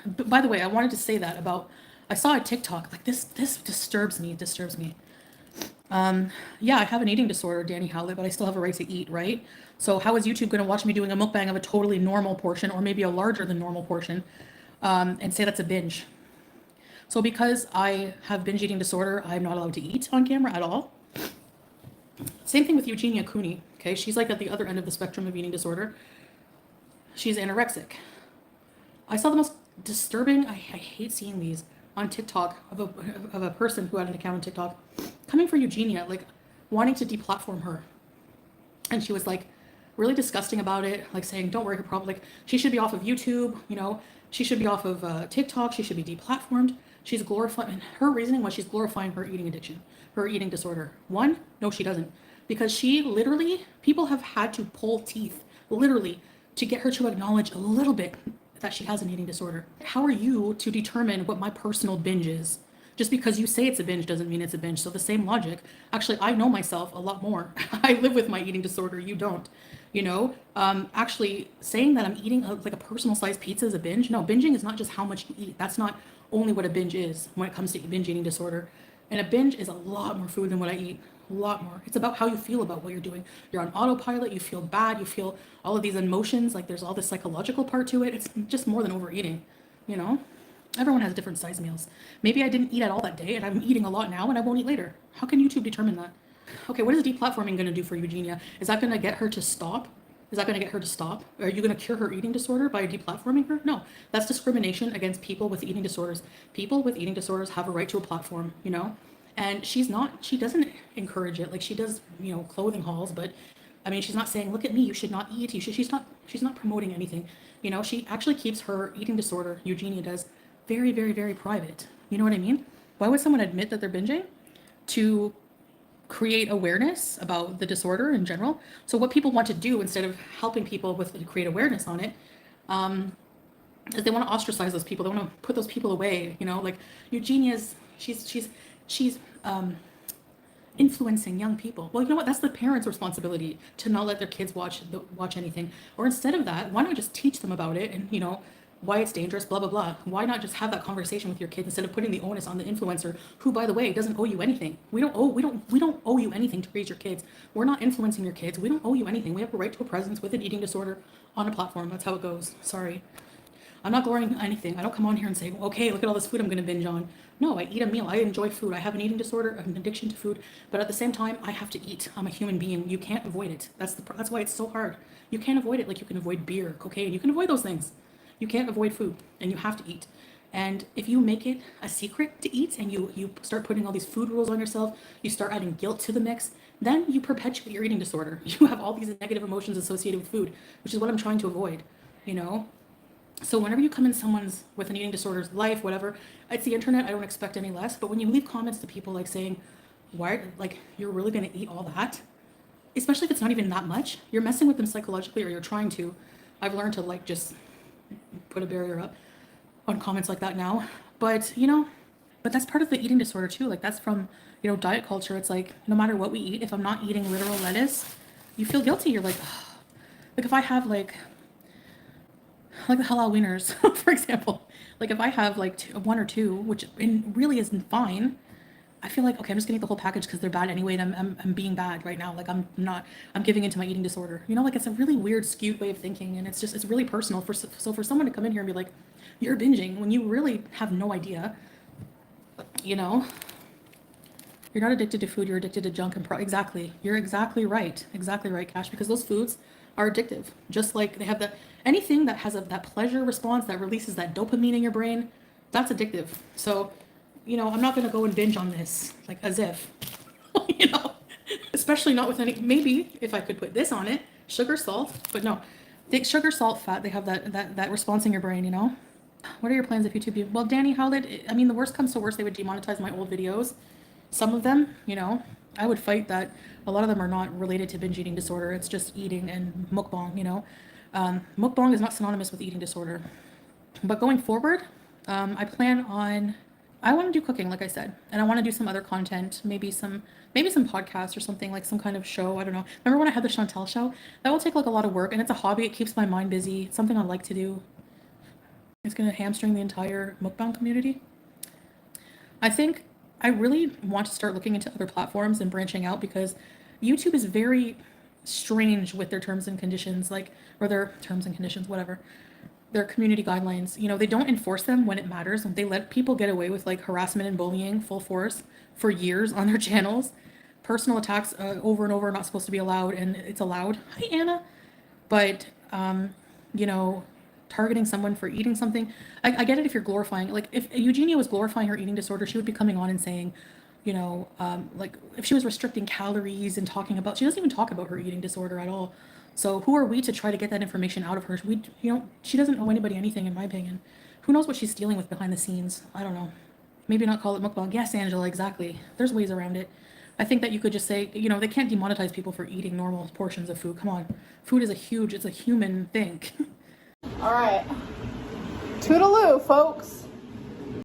by the way, I wanted to say that about, I saw a TikTok, like this disturbs me, yeah, I have an eating disorder, Danny Howlett, but I still have a right to eat, right? So how is YouTube going to watch me doing a mukbang of a totally normal portion or maybe a larger than normal portion, and say that's a binge? So because I have binge eating disorder, I'm not allowed to eat on camera at all. Same thing with Eugenia Cooney. Okay, she's like at the other end of the spectrum of eating disorder. She's anorexic. I saw the most disturbing, I hate seeing these on TikTok of a person who had an account on TikTok coming for Eugenia, like wanting to deplatform her. And she was like really disgusting about it, like saying, don't worry, her problem, like she should be off of YouTube, you know, she should be off of TikTok, she should be deplatformed. She's glorifying, and her reasoning was she's glorifying her eating addiction, her eating disorder. One, no, she doesn't. Because she literally, people have had to pull teeth, literally, to get her to acknowledge a little bit that she has an eating disorder. How are you to determine what my personal binge is? Just because you say it's a binge doesn't mean it's a binge. So the same logic. Actually, I know myself a lot more. I live with my eating disorder. You don't. You know, actually saying that I'm eating like a personal sized pizza is a binge. No, binging is not just how much you eat. That's not only what a binge is when it comes to binge eating disorder. And a binge is a lot more food than what I eat. A lot more. It's about how you feel about what you're doing. You're on autopilot. You feel bad. You feel all of these emotions. Like there's all this psychological part to it. It's just more than overeating, you know? Everyone has different size meals. Maybe I didn't eat at all that day and I'm eating a lot now and I won't eat later. How can YouTube determine that? Okay, what is deplatforming going to do for Eugenia? Is that going to get her to stop? Is that going to get her to stop? Are you going to cure her eating disorder by deplatforming her? No, that's discrimination against people with eating disorders. People with eating disorders have a right to a platform, you know? And she doesn't encourage it. Like she does, you know, clothing hauls, but I mean, she's not saying, look at me, you should not eat. She's not promoting anything. You know, she actually keeps her eating disorder, Eugenia does, very, very, very private. You know what I mean? Why would someone admit that they're binging? To create awareness about the disorder in general. So what people want to do instead of helping people with create awareness on it, is they want to ostracize those people. They want to put those people away. You know, like Eugenia's, she's influencing young people. Well, you know what? That's the parents' responsibility to not let their kids watch anything. Or instead of that, why not just teach them about it and, you know, why it's dangerous, blah, blah, blah. Why not just have that conversation with your kids instead of putting the onus on the influencer who, by the way, doesn't owe you anything. We don't owe you anything to raise your kids. We're not influencing your kids. We don't owe you anything. We have a right to a presence with an eating disorder on a platform. That's how it goes. Sorry. I'm not glorying anything. I don't come on here and say, okay, look at all this food I'm going to binge on. No, I eat a meal. I enjoy food. I have an eating disorder, an addiction to food, but at the same time, I have to eat. I'm a human being. You can't avoid it. That's why it's so hard. You can't avoid it like you can avoid beer, cocaine. You can avoid those things. You can't avoid food, and you have to eat. And if you make it a secret to eat and you start putting all these food rules on yourself, you start adding guilt to the mix, then you perpetuate your eating disorder. You have all these negative emotions associated with food, which is what I'm trying to avoid, you know? So whenever you come in someone's with an eating disorder's life, whatever, it's the internet, I don't expect any less. But when you leave comments to people like saying, why, like, you're really going to eat all that, especially if it's not even that much, you're messing with them psychologically, or you're trying to. I've learned to like just put a barrier up on comments like that now. But, you know, but that's part of the eating disorder too. Like that's from, you know, diet culture. It's like, no matter what we eat, if I'm not eating literal lettuce, you feel guilty. You're like, ugh. Like if I have like the halal wieners, for example, like if I have like one or two, which really isn't fine, I feel like, okay, I'm just gonna eat the whole package because they're bad anyway, and I'm being bad right now. Like I'm giving into my eating disorder. You know, like it's a really weird, skewed way of thinking, and it's really personal. So for someone to come in here and be like, you're binging when you really have no idea, you know, you're not addicted to food, you're addicted to junk and exactly. You're exactly right, Cash, because those foods are addictive. Just like they have anything that has that pleasure response that releases that dopamine in your brain, that's addictive. So, you know, I'm not going to go and binge on this, like as if, you know, especially not with any, maybe if I could put this on it, sugar, salt, but no, sugar, salt, fat, they have that response in your brain, you know? What are your plans if YouTube? Well, Danny Howlett, I mean, the worst comes to worst, they would demonetize my old videos. Some of them, you know, I would fight that. A lot of them are not related to binge eating disorder. It's just eating and mukbang, you know. Mukbang is not synonymous with eating disorder. But going forward, I plan on, I want to do cooking, like I said, and I want to do some other content, maybe some podcasts or something, like some kind of show. I don't know. Remember when I had the Chantel show? That will take like a lot of work, and it's a hobby. It keeps my mind busy. It's something I like to do. It's going to hamstring the entire mukbang community. I think I really want to start looking into other platforms and branching out, because YouTube is very strange with their terms and conditions, like, or their terms and conditions, whatever, their community guidelines. You know, they don't enforce them when it matters. They let people get away with like harassment and bullying full force for years on their channels. Personal attacks over and over are not supposed to be allowed, and it's allowed. Hi, Anna. But, you know, targeting someone for eating something. I get it if you're glorifying, like if Eugenia was glorifying her eating disorder, she would be coming on and saying, you know, like if she was restricting calories and talking about, she doesn't even talk about her eating disorder at all. So who are we to try to get that information out of her? We, you know, she doesn't owe anybody anything, in my opinion. Who knows what she's dealing with behind the scenes? I don't know. Maybe not call it mukbang. Yes, Angela, exactly. There's ways around it. I think that you could just say, you know, they can't demonetize people for eating normal portions of food. Come on. Food is it's a human thing. All right. Toodaloo, folks.